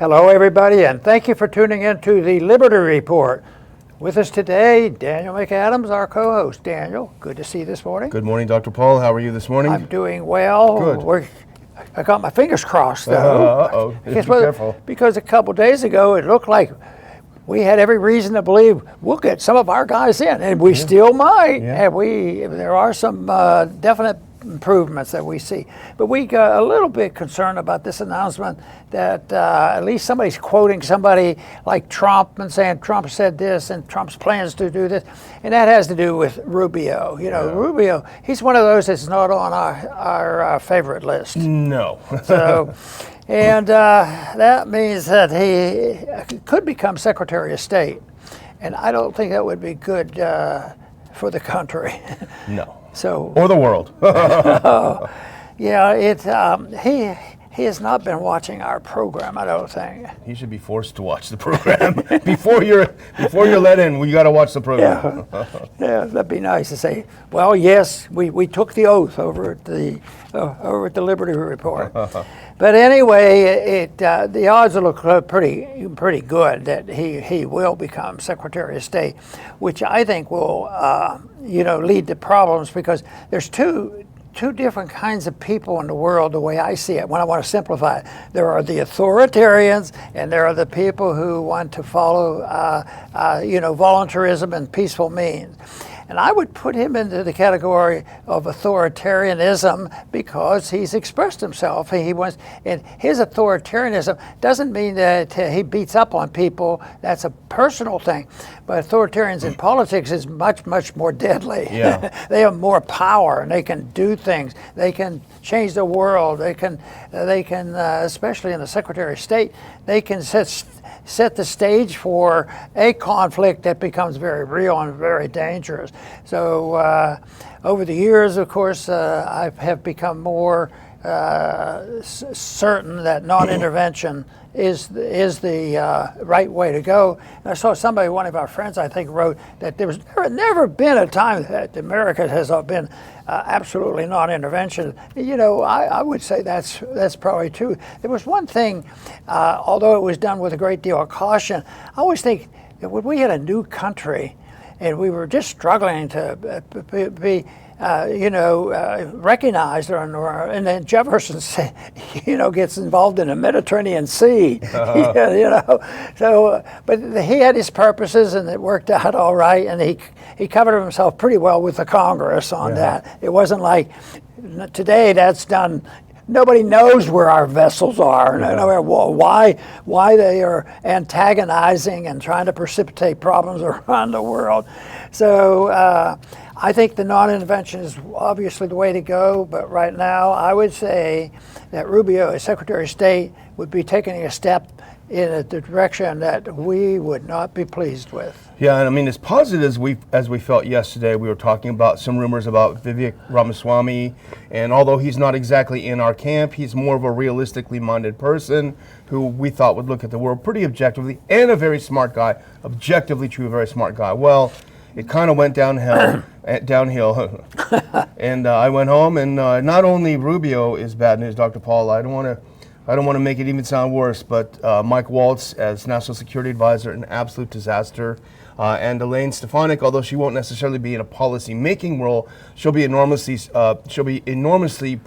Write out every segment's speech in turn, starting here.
Hello, everybody, and thank you for tuning in to the Liberty Report. With us today, Daniel McAdams, our co-host. Daniel, good to see you this morning. Good morning, Dr. Paul. How are you this morning? I'm doing well. Good. I got my fingers crossed, though. Uh-oh. Be careful. Because a couple days ago, it looked like we had every reason to believe we'll get some of our guys in, and we still might. Yeah. And there are some definite improvements that we see. But we got a little bit concerned about this announcement that at least somebody's quoting somebody like Trump and saying Trump said this and Trump's plans to do this. And that has to do with Rubio. Rubio, he's one of those that's not on our favorite list. No. And that means that he could become Secretary of State. And I don't think that would be good for the country. No. Or the world. He has not been watching our program, I don't think. He should be forced to watch the program. before you're let in, we got to watch the program. Yeah, that'd be nice to say, well, yes, we took the oath over at the Liberty Report. But anyway, the odds look pretty good that he will become Secretary of State, which I think will lead to problems because there's two different kinds of people in the world, the way I see it, when I want to simplify it. There are the authoritarians, and there are the people who want to follow voluntarism and peaceful means. And I would put him into the category of authoritarianism because he's expressed himself. And his authoritarianism doesn't mean that he beats up on people. That's a personal thing. But authoritarians in politics is much, much more deadly. Yeah. They have more power and they can do things. They can change the world. They can, especially in the Secretary of State, they can set the stage for a conflict that becomes very real and very dangerous. So over the years, of course, I have become more certain that non-intervention is the right way to go. And I saw one of our friends, I think, wrote that there was never been a time that America has been absolutely non-intervention. I would say that's probably true. There was one thing, although it was done with a great deal of caution, I always think that when we had a new country and we were just struggling to be recognized, and then Jefferson, gets involved in the Mediterranean Sea, So, but he had his purposes, and it worked out all right, and he covered himself pretty well with the Congress on that. It wasn't like today that's done. Nobody knows where our vessels are, why they are antagonizing and trying to precipitate problems around the world. So I think the non-intervention is obviously the way to go, but right now I would say that Rubio, as Secretary of State, would be taking a step in a direction that we would not be pleased with. Yeah, and I mean, as positive as we felt yesterday, we were talking about some rumors about Vivek Ramaswamy, and although he's not exactly in our camp, he's more of a realistically minded person who we thought would look at the world pretty objectively, and a very smart guy, objectively true, a very smart guy. Well, it kind of went downhill, and I went home, and not only Rubio is bad news, Dr. Paul. I don't want to make it even sound worse, but Mike Waltz as National Security Advisor, an absolute disaster. And Elise Stefanik, although she won't necessarily be in a policy-making role, she'll be enormously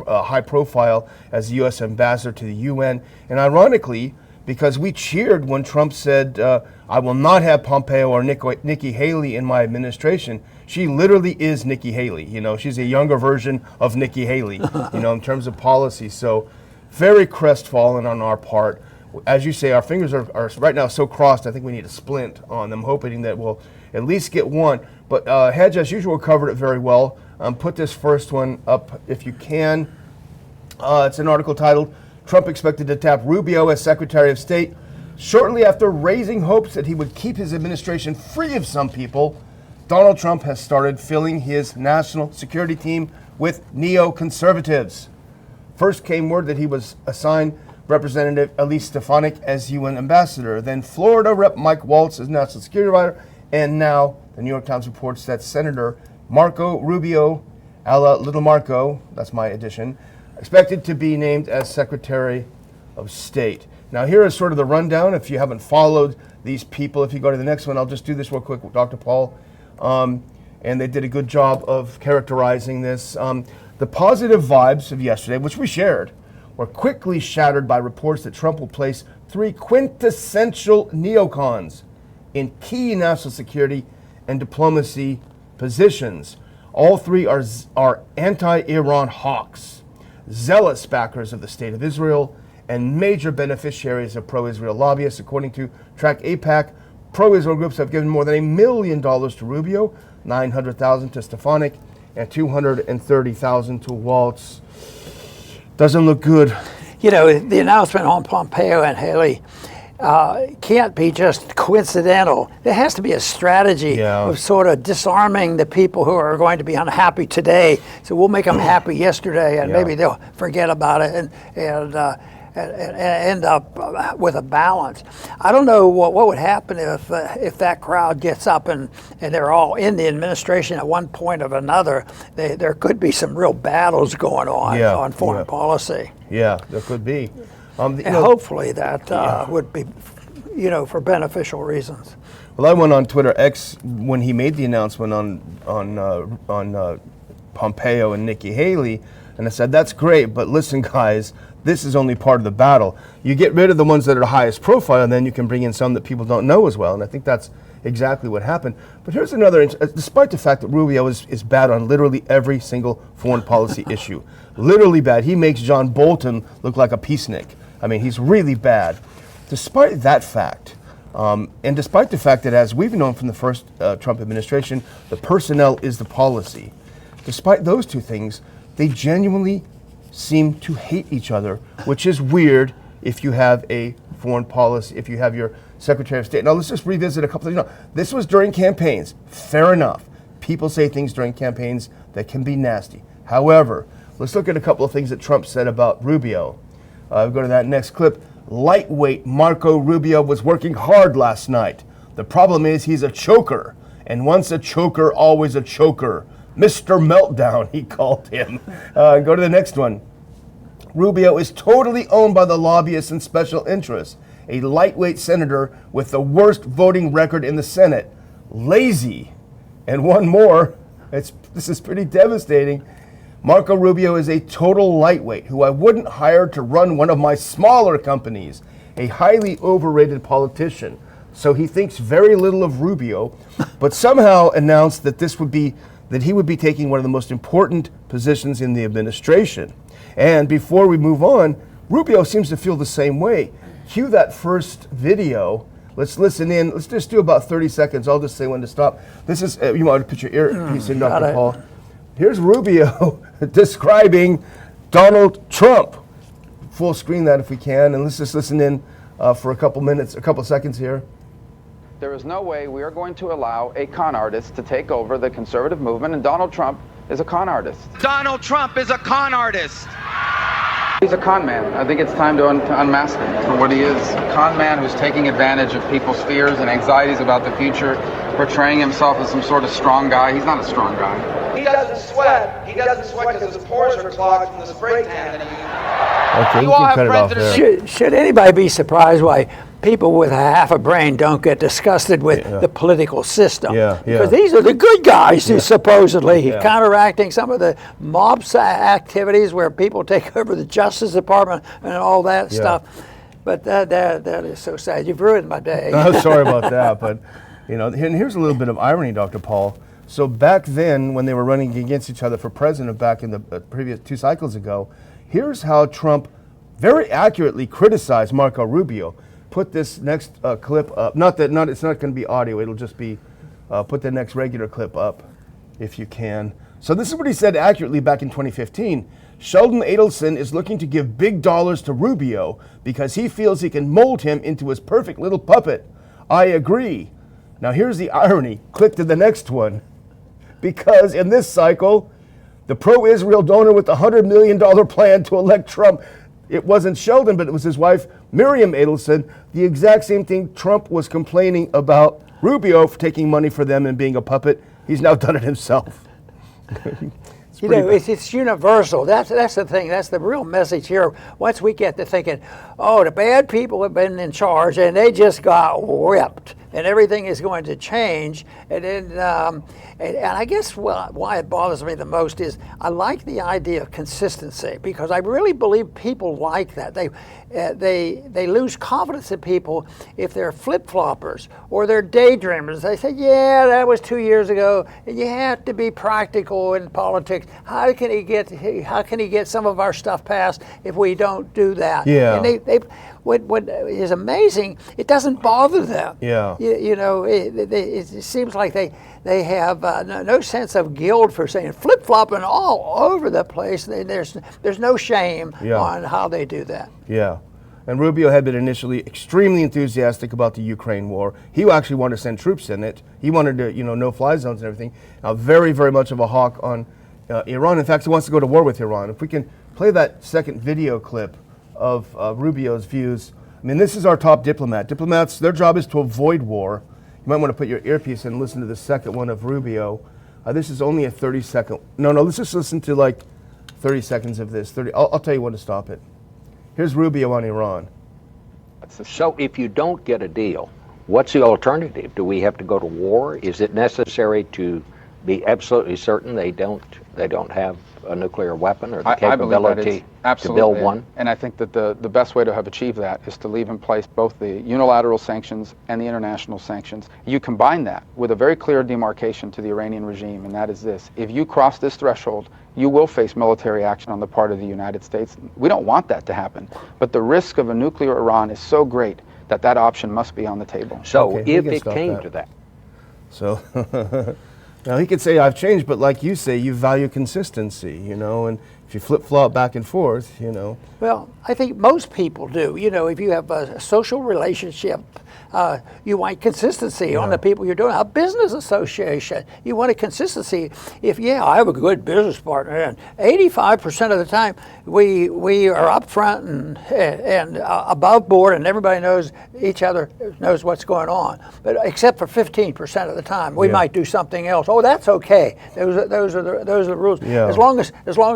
high profile as the U.S. ambassador to the UN. And ironically, because we cheered when Trump said, I will not have Pompeo or Nikki Haley in my administration. She literally is Nikki Haley. She's a younger version of Nikki Haley, in terms of policy. So very crestfallen on our part. As you say, our fingers are right now so crossed, I think we need a splint on them, hoping that we'll at least get one. But Hedge, as usual, covered it very well. Put this first one up if you can. It's an article titled, Trump expected to tap Rubio as Secretary of State. Shortly after raising hopes that he would keep his administration free of some people, Donald Trump has started filling his national security team with neoconservatives. First came word that he was assigned Representative Elise Stefanik as UN ambassador, then Florida Rep. Mike Waltz as national security advisor, and now the New York Times reports that Senator Marco Rubio, a la Little Marco, that's my addition, expected to be named as Secretary of State. Now, here is sort of the rundown. If you haven't followed these people, if you go to the next one, I'll just do this real quick with Dr. Paul. And they did a good job of characterizing this. The positive vibes of yesterday, which we shared, were quickly shattered by reports that Trump will place 3 quintessential neocons in key national security and diplomacy positions. All 3 are anti-Iran hawks, zealous backers of the State of Israel, and major beneficiaries of pro-Israel lobbyists. According to Track APAC, pro-Israel groups have given more than $1 million to Rubio, $900,000 to Stefanik, and $230,000 to Waltz. Doesn't look good. You know, the announcement on Pompeo and Haley can't be just coincidental. There has to be a strategy of sort of disarming the people who are going to be unhappy today. So we'll make them happy yesterday, and maybe they'll forget about it and end up with a balance. I don't know what would happen if that crowd gets up and they're all in the administration at one point or another. There could be some real battles going on foreign policy. Yeah, there could be. And hopefully that would be, for beneficial reasons. Well, I went on Twitter X when he made the announcement on Pompeo and Nikki Haley, and I said, that's great, but listen, guys, this is only part of the battle. You get rid of the ones that are highest profile, and then you can bring in some that people don't know as well, and I think that's exactly what happened. But here's another, despite the fact that Rubio is bad on literally every single foreign policy issue, literally bad. He makes John Bolton look like a peacenik. I mean, he's really bad. Despite that fact, and despite the fact that, as we've known from the first Trump administration, the personnel is the policy, despite those two things, they genuinely seem to hate each other, which is weird if you have a foreign policy, if you have your Secretary of State. Now, let's just revisit a couple of things. This was during campaigns. Fair enough. People say things during campaigns that can be nasty. However, let's look at a couple of things that Trump said about Rubio. Go to that next clip. Lightweight Marco Rubio was working hard last night. The problem is he's a choker. And once a choker, always a choker. Mr. Meltdown, he called him. Go to the next one. Rubio is totally owned by the lobbyists and special interests. A lightweight senator with the worst voting record in the Senate. Lazy. And one more, this is pretty devastating. Marco Rubio is a total lightweight who I wouldn't hire to run one of my smaller companies. A highly overrated politician. So he thinks very little of Rubio, but somehow announced that he would be taking one of the most important positions in the administration. And before we move on, Rubio seems to feel the same way. Cue that first video. Let's listen in. Let's just do about 30 seconds. I'll just say when to stop. This is, you want to put your earpiece in, Dr. Paul. Here's Rubio describing Donald Trump. Full screen that if we can, and let's just listen in for a couple seconds here. There is no way we are going to allow a con artist to take over the conservative movement, and Donald Trump is a con artist. Donald Trump is a con artist. He's a con man. I think it's time to unmask him for what he is. A con man who's taking advantage of people's fears and anxieties about the future, portraying himself as some sort of strong guy. He's not a strong guy. He doesn't sweat. He doesn't sweat because his pores are clogged from the spray tan that he uses. Okay, you can cut it off there. Should anybody be surprised why people with half a brain don't get disgusted with the political system? Because these are the good guys who supposedly counteracting some of the mob activities where people take over the Justice Department and all that stuff. But that is so sad. You've ruined my day. I'm sorry about that, but and here's a little bit of irony, Dr. Paul. So back then, when they were running against each other for president back in the previous 2 cycles ago, here's how Trump very accurately criticized Marco Rubio. Put this next clip up. It's not going to be audio. It'll just be put the next regular clip up, if you can. So this is what he said accurately back in 2015. Sheldon Adelson is looking to give big dollars to Rubio because he feels he can mold him into his perfect little puppet. I agree. Now here's the irony. Click to the next one. Because in this cycle, the pro-Israel donor with the $100 million plan to elect Trump, it wasn't Sheldon, but it was his wife, Miriam Adelson. The exact same thing Trump was complaining about Rubio for taking money for them and being a puppet. He's now done it himself. You know, it's universal. That's the thing. That's the real message here. Once we get to thinking, oh, the bad people have been in charge and they just got whipped, and everything is going to change. And then, and I guess why it bothers me the most is I like the idea of consistency, because I really believe people like that. They lose confidence in people if they're flip-floppers or they're daydreamers. They say, yeah, that was 2 years ago. And you have to be practical in politics. How can he get some of our stuff passed if we don't do that? Yeah. And what is amazing, it doesn't bother them. Yeah. You know, it seems like they have no sense of guilt for saying flip-flopping all over the place. There's no shame on how they do that. Yeah. And Rubio had been initially extremely enthusiastic about the Ukraine war. He actually wanted to send troops in it. He wanted to, no-fly zones and everything. Very, very much of a hawk on Iran. In fact, he wants to go to war with Iran. If we can play that second video clip of Rubio's views. I mean, this is our top diplomat. Diplomats, their job is to avoid war. You might want to put your earpiece in and listen to the second one of Rubio. This is only a 30-second. No, let's just listen to like 30 seconds of this. I'll tell you when to stop it. Here's Rubio on Iran. So if you don't get a deal, what's the alternative? Do we have to go to war? Is it necessary to be absolutely certain they don't have a nuclear weapon or the capability to build one? And I think that the best way to have achieved that is to leave in place both the unilateral sanctions and the international sanctions. You combine that with a very clear demarcation to the Iranian regime, and that is this: if you cross this threshold, you will face military action on the part of the United States. We don't want that to happen, but the risk of a nuclear Iran is so great that that option must be on the table. So if it came to that. So now he could say, I've changed, but like you say, you value consistency, and if you flip-flop back and forth, Well, I think most people do. If you have a social relationship, you want consistency on the people you're doing. A business association, you want a consistency. If, I have a good business partner, and 85% of the time we are up front and above board, and everybody knows each other, knows what's going on. But except for 15% of the time, we might do something else. Oh, that's okay. Those are the rules. Yeah. As long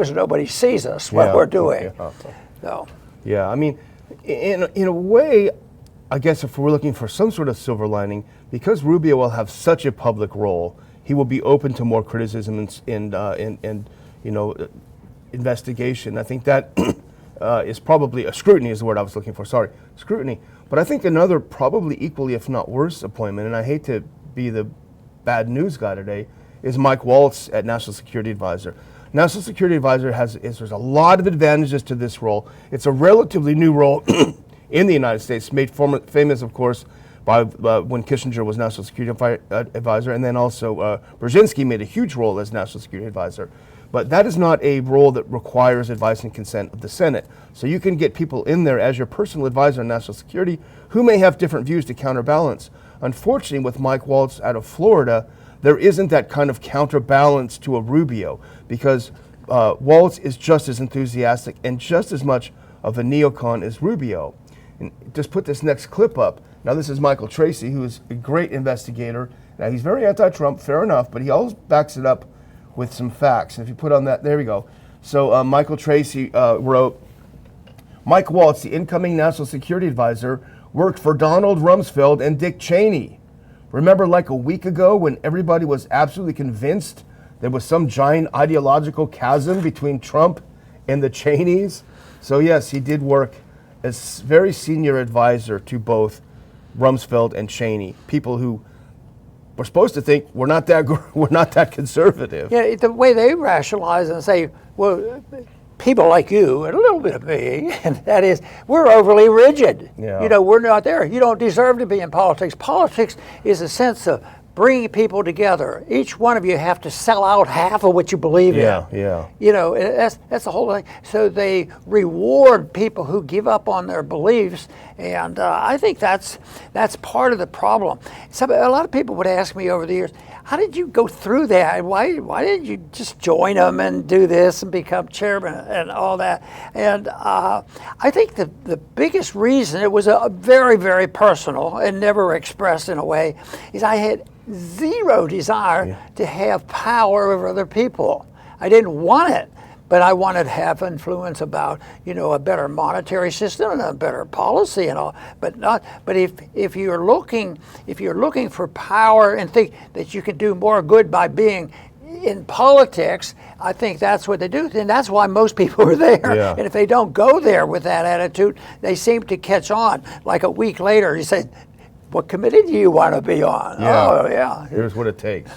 as nobody sees us what we're doing. So. Yeah, I mean, in a way, I guess if we're looking for some sort of silver lining, because Rubio will have such a public role, he will be open to more criticism and investigation. I think that is probably scrutiny is the word I was looking for. Sorry, scrutiny. But I think another probably equally, if not worse, appointment, and I hate to be the bad news guy today, is Mike Waltz at National Security Advisor. National Security Advisor there's a lot of advantages to this role. It's a relatively new role in the United States, made famous, of course, by when Kissinger was National Security Advisor, and then also Brzezinski made a huge role as National Security Advisor. But that is not a role that requires advice and consent of the Senate. So you can get people in there as your personal advisor on national security who may have different views to counterbalance. Unfortunately, with Mike Waltz out of Florida, there isn't that kind of counterbalance to a Rubio, because Waltz is just as enthusiastic and just as much of a neocon as Rubio. And just put this next clip up. Now this is Michael Tracy, who is a great investigator. Now he's very anti-Trump, fair enough, but he always backs it up with some facts. And if you put on that, there we go. So Michael Tracy wrote, Mike Waltz, the incoming National Security Advisor, worked for Donald Rumsfeld and Dick Cheney. Remember like a week ago when everybody was absolutely convinced there was some giant ideological chasm between Trump and the Cheneys? So yes, he did work as very senior advisor to both Rumsfeld and Cheney, people who were supposed to think we're not that conservative. Yeah, the way they rationalize and say, well, people like you and a little bit of me, and that is, we're overly rigid. Yeah. We're not there. You don't deserve to be in politics. Politics is a sense of bringing people together. Each one of you have to sell out half of what you believe in. Yeah. That's the whole thing. So they reward people who give up on their beliefs, and I think that's part of the problem. A lot of people would ask me over the years, how did you go through that? Why didn't you just join them and do this and become chairman and all that? And I think the biggest reason, it was a very, very personal and never expressed in a way, is I had zero desire to have power over other people. I didn't want it, but I wanted to have influence about, a better monetary system and a better policy and all. But if you're looking for power and think that you can do more good by being in politics, I think that's what they do, and that's why most people are there. Yeah. And if they don't go there with that attitude, they seem to catch on. Like a week later, you say, "What committee do you want to be on?" Yeah. Oh, yeah. Here's what it takes.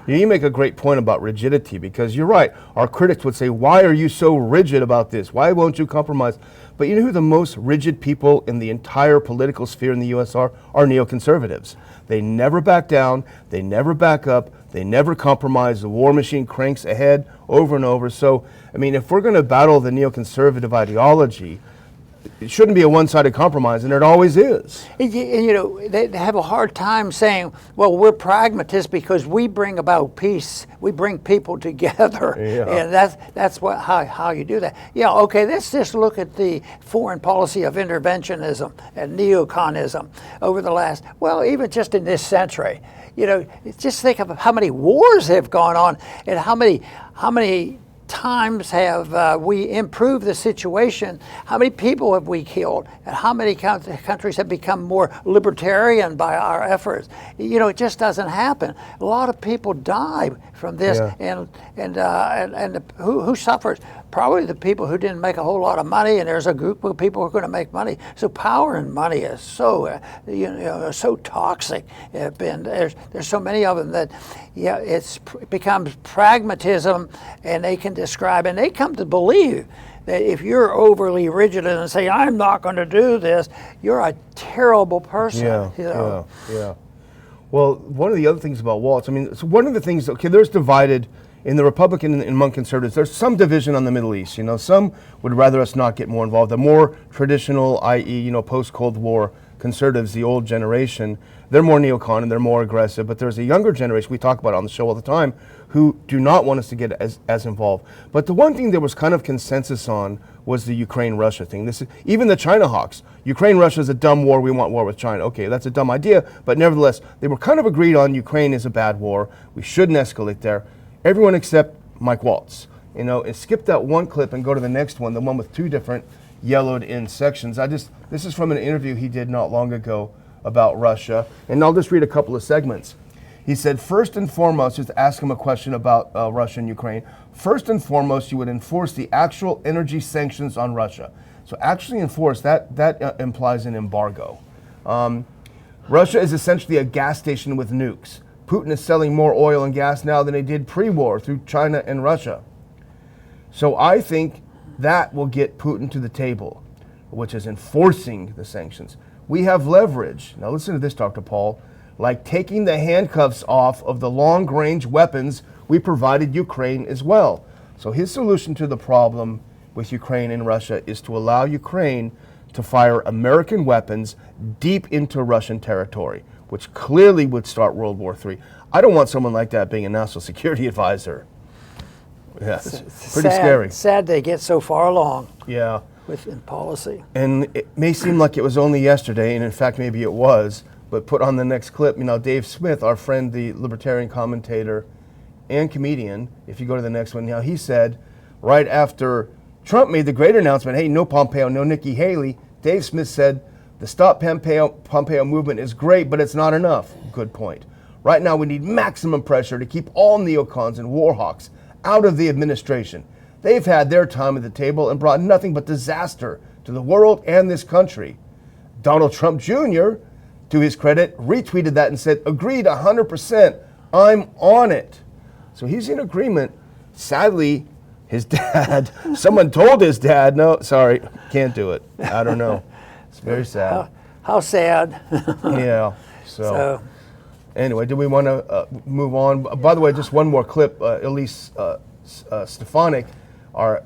You make a great point about rigidity, because you're right. Our critics would say, why are you so rigid about this? Why won't you compromise? But you know who the most rigid people in the entire political sphere in the U.S. are? Are neoconservatives. They never back down. They never back up. They never compromise. The war machine cranks ahead over and over. So, I mean, if we're going to battle the neoconservative ideology, it shouldn't be a one-sided compromise, and it always is. And, they have a hard time saying, well, we're pragmatists because we bring about peace. We bring people together. Yeah. And that's how you do that. Yeah, okay, let's just look at the foreign policy of interventionism and neoconism over the last, even just in this century. Just think of how many wars have gone on and how many times have we improved the situation? How many people have we killed? And how many countries have become more libertarian by our efforts? It just doesn't happen. A lot of people die from this, Yeah. and who suffers? Probably the people who didn't make a whole lot of money, and there's a group of people who are going to make money. So power and money is so so toxic. There's so many of them that it becomes pragmatism, and they can describe, and they come to believe that if you're overly rigid and say, I'm not going to do this, you're a terrible person. Yeah. Well, one of the other things about Waltz, so one of the things, there's divided in the Republican and among conservatives, there's some division on the Middle East. Some would rather us not get more involved. The more traditional, i.e., post-Cold War conservatives, the old generation, they're more neocon and they're more aggressive. But there's a younger generation, we talk about on the show all the time, who do not want us to get as involved. But the one thing there was kind of consensus on was the Ukraine-Russia thing. Even the China hawks. Ukraine-Russia is a dumb war. We want war with China. Okay, that's a dumb idea. But nevertheless, they were kind of agreed on Ukraine is a bad war. We shouldn't escalate there. Everyone except Mike Waltz. And skip that one clip and go to the next one, the one with two different yellowed in sections. This is from an interview he did not long ago about Russia. And I'll just read a couple of segments. He said, first and foremost, just ask him a question about Russia and Ukraine. First and foremost, you would enforce the actual energy sanctions on Russia. So actually enforce, that implies an embargo. Russia is essentially a gas station with nukes. Putin is selling more oil and gas now than he did pre-war through China and Russia. So I think that will get Putin to the table, which is enforcing the sanctions. We have leverage. Now listen to this, Dr. Paul. Like taking the handcuffs off of the long-range weapons we provided Ukraine as well. So his solution to the problem with Ukraine and Russia is to allow Ukraine to fire American weapons deep into Russian territory, which clearly would start World War III. I don't want someone like that being a national security advisor. Yeah, it's pretty scary. Sad they get so far along. Yeah. In policy. And it may seem like it was only yesterday, and in fact maybe it was, but put on the next clip, Dave Smith, our friend, the libertarian commentator and comedian, if you go to the next one, he said, right after Trump made the great announcement, hey, no Pompeo, no Nikki Haley, Dave Smith said, the Stop Pompeo movement is great, but it's not enough. Good point. Right now we need maximum pressure to keep all neocons and warhawks out of the administration. They've had their time at the table and brought nothing but disaster to the world and this country. Donald Trump Jr., to his credit, retweeted that and said, agreed 100%, I'm on it. So he's in agreement. Sadly, his dad, someone told his dad, no, sorry, can't do it. I don't know. It's very sad. How sad. Yeah. So anyway, do we want to move on? By the way, just one more clip. Elise Stefanik, our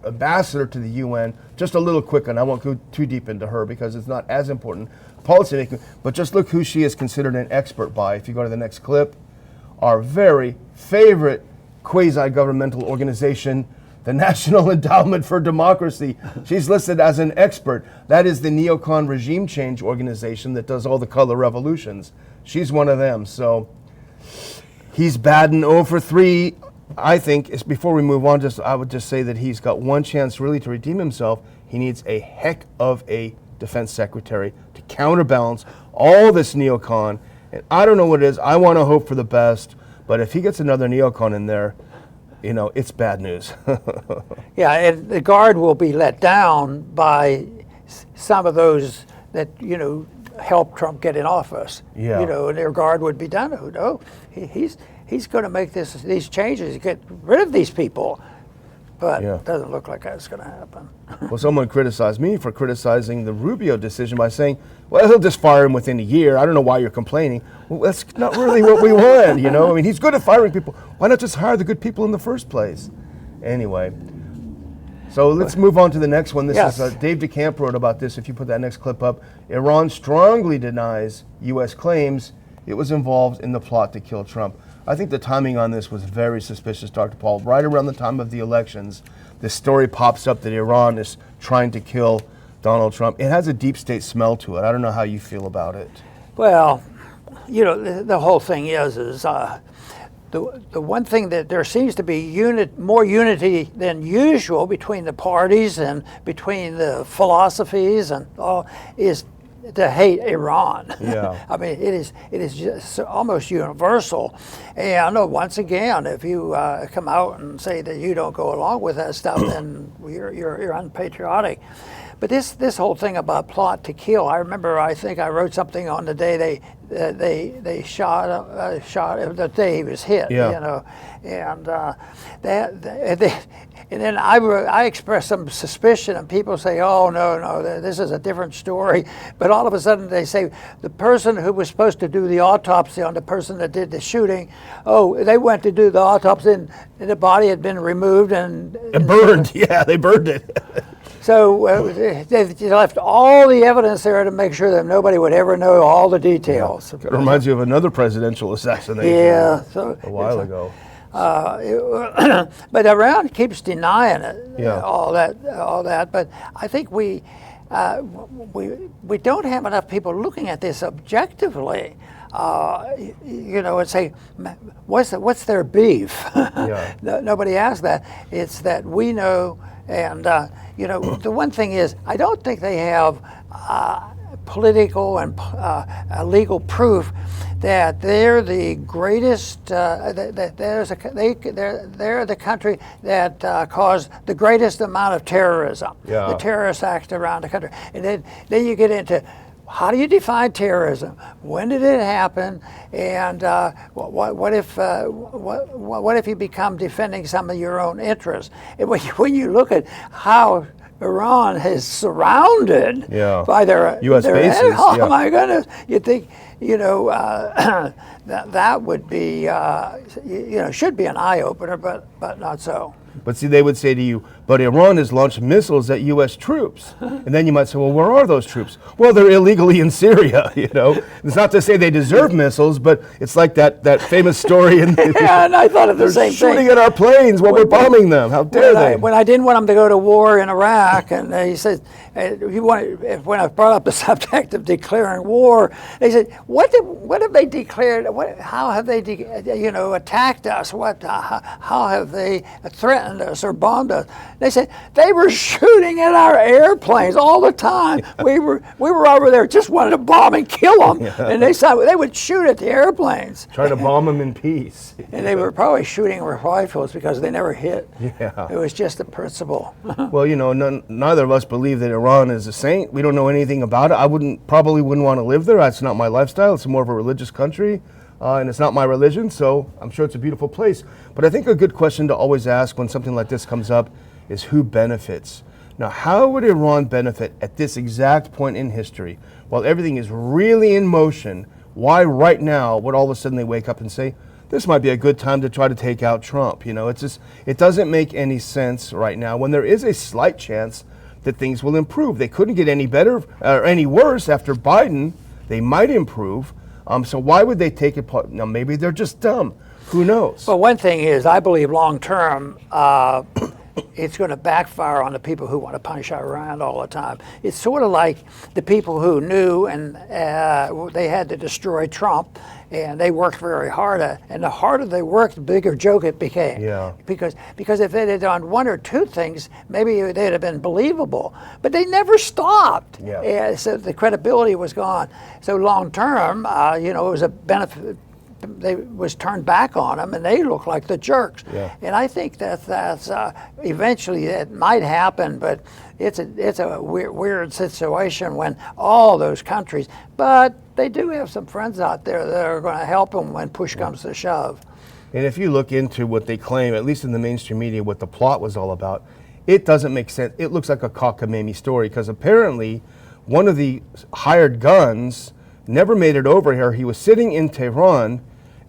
ambassador to the UN, just a little quick, and I won't go too deep into her because it's not as important policymaking, but just look who she is considered an expert by. If you go to the next clip, our very favorite quasi-governmental organization, the National Endowment for Democracy. She's listed as an expert. That is the neocon regime change organization that does all the color revolutions. She's one of them. So he's batting 0 for 3 I think, before we move on, I would just say that he's got one chance really to redeem himself. He needs a heck of a defense secretary to counterbalance all this neocon. And I don't know what it is. I want to hope for the best. But if he gets another neocon in there, it's bad news. Yeah, and the guard will be let down by some of those that, helped Trump get in office. Yeah. And their guard would be done. No, he's going to make these changes, get rid of these people. But Yeah. it doesn't look like that's going to happen. Well, someone criticized me for criticizing the Rubio decision by saying, well, he'll just fire him within a year. I don't know why you're complaining. Well, that's not really what we want, I mean, he's good at firing people. Why not just hire the good people in the first place? Anyway, so let's move on to the next one. This Yes. is Dave DeCamp wrote about this. If you put that next clip up, Iran strongly denies U.S. claims it was involved in the plot to kill Trump. I think the timing on this was very suspicious, Dr. Paul. Right around the time of the elections, this story pops up that Iran is trying to kill Donald Trump. It has a deep state smell to it. I don't know how you feel about it. Well, the whole thing is the one thing that there seems to be more unity than usual between the parties and between the philosophies and all is to hate Iran. Yeah. I mean, it is just almost universal. And once again, if you come out and say that you don't go along with that stuff, then you're unpatriotic. But this whole thing about plot to kill, I remember. I think I wrote something on the day they shot the day he was hit. Yeah. And then I expressed some suspicion, and people say, "Oh no, this is a different story." But all of a sudden, they say the person who was supposed to do the autopsy on the person that did the shooting, they went to do the autopsy, and the body had been removed and Burned. Yeah, they burned it. So they left all the evidence there to make sure that nobody would ever know all the details. It reminds you of another presidential assassination. Yeah, so a while ago. But Iran keeps denying it. Yeah. All that. But I think we don't have enough people looking at this objectively. And say, what's their beef? Yeah. Nobody asks that. It's that we know, and the one thing is, I don't think they have political and legal proof that they're the greatest. They're the country that caused the greatest amount of terrorism. Yeah. The terrorist acts around the country, and then you get into, how do you define terrorism? When did it happen? And what if you become defending some of your own interests? And when you look at how Iran is surrounded by their U.S. bases. Oh my goodness! You think that would be should be an eye opener, but not so. But see, they would say to you, but Iran has launched missiles at U.S. troops. And then you might say, well, where are those troops? Well, they're illegally in Syria, It's not to say they deserve missiles, but it's like that famous story. Yeah, and I thought of the same thing. They're shooting at our planes while we're bombing them. How dare they? When I didn't want them to go to war in Iraq, and he said, when I brought up the subject of declaring war, they said, what have they declared? How have they, attacked us? How have they threatened us or bombed us? They said they were shooting at our airplanes all the time. We were over there, just wanted to bomb and kill them, and they said they would shoot at the airplanes. Try to bomb them in peace. And they were probably shooting with rifles because they never hit. Yeah. It was just the principle. Well, neither of us believe that Iran is a saint. We don't know anything about it. I probably wouldn't want to live there. That's not my lifestyle. It's more of a religious country. And it's not my religion, so I'm sure it's a beautiful place. But I think a good question to always ask when something like this comes up is who benefits? Now, how would Iran benefit at this exact point in history? While everything is really in motion, why right now would all of a sudden they wake up and say, this might be a good time to try to take out Trump? It doesn't make any sense right now when there is a slight chance that things will improve. They couldn't get any better or any worse after Biden. They might improve. So why would they take it? Now, maybe they're just dumb. Who knows? Well, one thing is, I believe long term, it's going to backfire on the people who want to punish Iran all the time. It's sort of like the people who knew and they had to destroy Trump, and they worked very hard and the harder they worked, the bigger joke it became. Yeah. Because if they had done one or two things, maybe they'd have been believable. But they never stopped. Yeah. So the credibility was gone. So long term, it was a benefit. They was turned back on them, and they look like the jerks. Yeah. And I think that's eventually it might happen, but it's a weird situation when all those countries. But they do have some friends out there that are going to help them when push comes to shove. And if you look into what they claim, at least in the mainstream media, what the plot was all about, it doesn't make sense. It looks like a cockamamie story, because apparently one of the hired guns never made it over here. He was sitting in Tehran,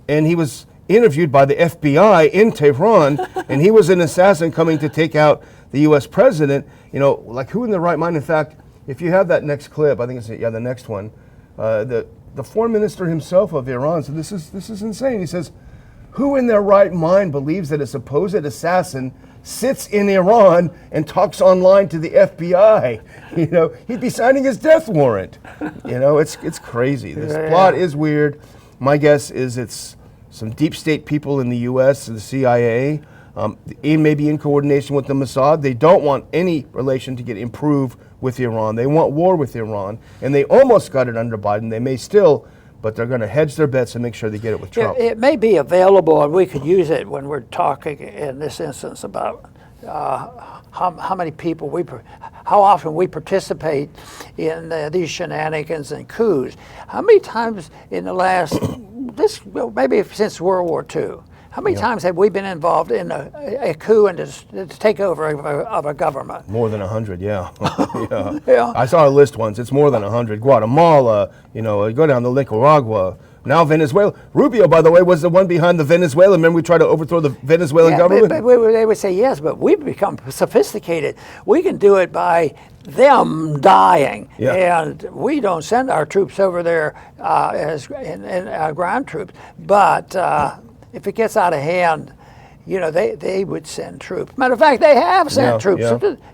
and he was interviewed by the FBI in Tehran, and he was an assassin coming to take out the U.S. president. Like, who in their right mind? In fact, if you have that next clip, I think it's the next one. The foreign minister himself of Iran said, "This is insane." He says, "Who in their right mind believes that a supposed assassin sits in Iran and talks online to the FBI? He'd be signing his death warrant." It's crazy. This plot is weird. My guess is it's some deep state people in the U.S. and the CIA, maybe in coordination with the Mossad. They don't want any relation to get improved with Iran. They want war with Iran, and they almost got it under Biden. They may still, but they're going to hedge their bets and make sure they get it with Trump. It may be available, and we could use it when we're talking in this instance about how many people how often we participate in these shenanigans and coups. How many times in the last, maybe since World War II, how many times have we been involved in a coup and the takeover of a government? More than 100, yeah. Yeah. Yeah. I saw a list once. It's more than 100. Guatemala, go down to Nicaragua. Now Venezuela. Rubio, by the way, was the one behind the Venezuela. Remember, we tried to overthrow the Venezuelan government? But they would say yes, but we've become sophisticated. We can do it by them dying, and we don't send our troops over there as ground troops. But if it gets out of hand, they would send troops. Matter of fact, they have sent troops.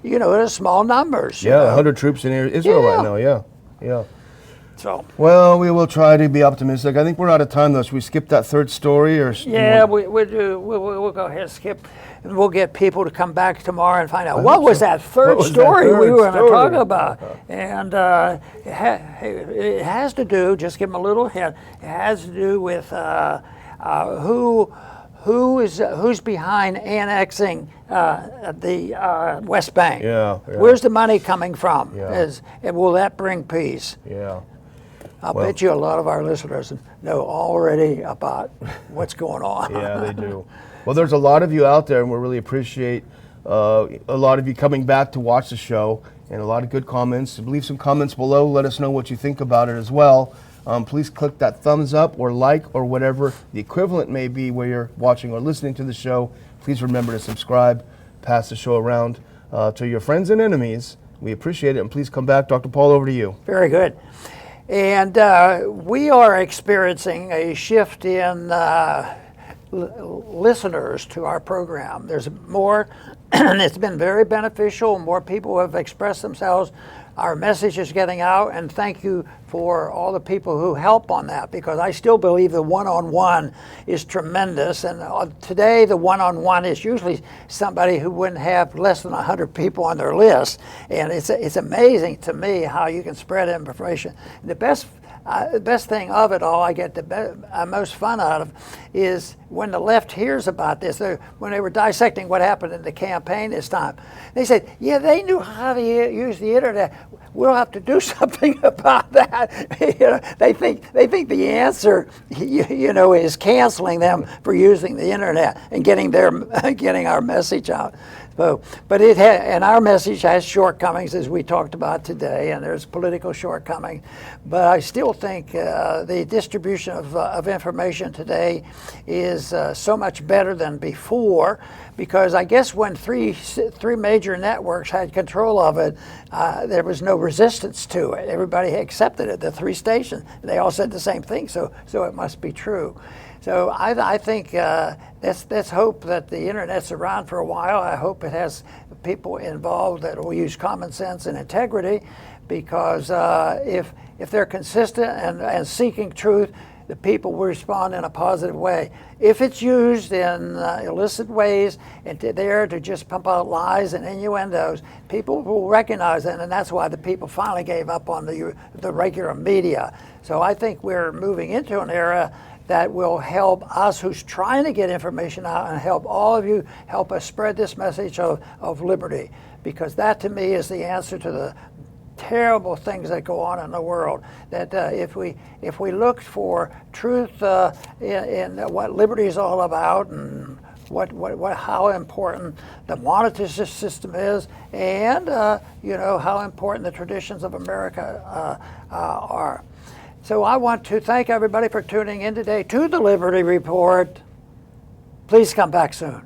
In small numbers. 100 troops in Israel right now. Yeah. So. Well, we will try to be optimistic. I think we're out of time, though. Should we skip that third story? We'll do. We'll go ahead and skip, and we'll get people to come back tomorrow and find out what was that third story we were going to talk about. And it has to do. Just give them a little hint. It has to do with who's behind annexing the West Bank. Yeah. Where's the money coming from? Yeah. And will that bring peace? Yeah. I'll bet you a lot of our listeners know already about what's going on. Yeah, they do. Well, there's a lot of you out there, and we really appreciate a lot of you coming back to watch the show, and a lot of good comments. Leave some comments below. Let us know what you think about it as well. Please click that thumbs up or like or whatever the equivalent may be where you're watching or listening to the show. Please remember to subscribe, pass the show around to your friends and enemies. We appreciate it, and please come back. Dr. Paul, over to you. Very good. And we are experiencing a shift in listeners to our program. There's more, and it's been very beneficial. More people have expressed themselves. Our message is getting out, and thank you for all the people who help on that, because I still believe the one-on-one is tremendous. And today, the one-on-one is usually somebody who wouldn't have less than 100 people on their list. And it's amazing to me how you can spread information. The best thing of it all, I get the most fun out of, is when the left hears about this. When they were dissecting what happened in the campaign this time, they said, "Yeah, they knew how to use the internet. We'll have to do something about that." They think the answer, is canceling them for using the internet and getting our message out. So, but and our message has shortcomings, as we talked about today, and there's political shortcomings. But I still think the distribution of information today is so much better than before, because I guess when three major networks had control of it, there was no resistance to it. Everybody accepted it. The three stations, they all said the same thing. So it must be true. So I think let's hope that the internet's around for a while. I hope it has people involved that will use common sense and integrity, because if they're consistent and seeking truth, the people will respond in a positive way. If it's used in illicit ways and there to just pump out lies and innuendos, people will recognize that, and that's why the people finally gave up on the regular media. So I think we're moving into an era that will help us who's trying to get information out, and help all of you help us spread this message of liberty, because that to me is the answer to the terrible things that go on in the world. That if we look for truth in what liberty is all about, and how important the monetary system is, and how important the traditions of America are. So I want to thank everybody for tuning in today to the Liberty Report. Please come back soon.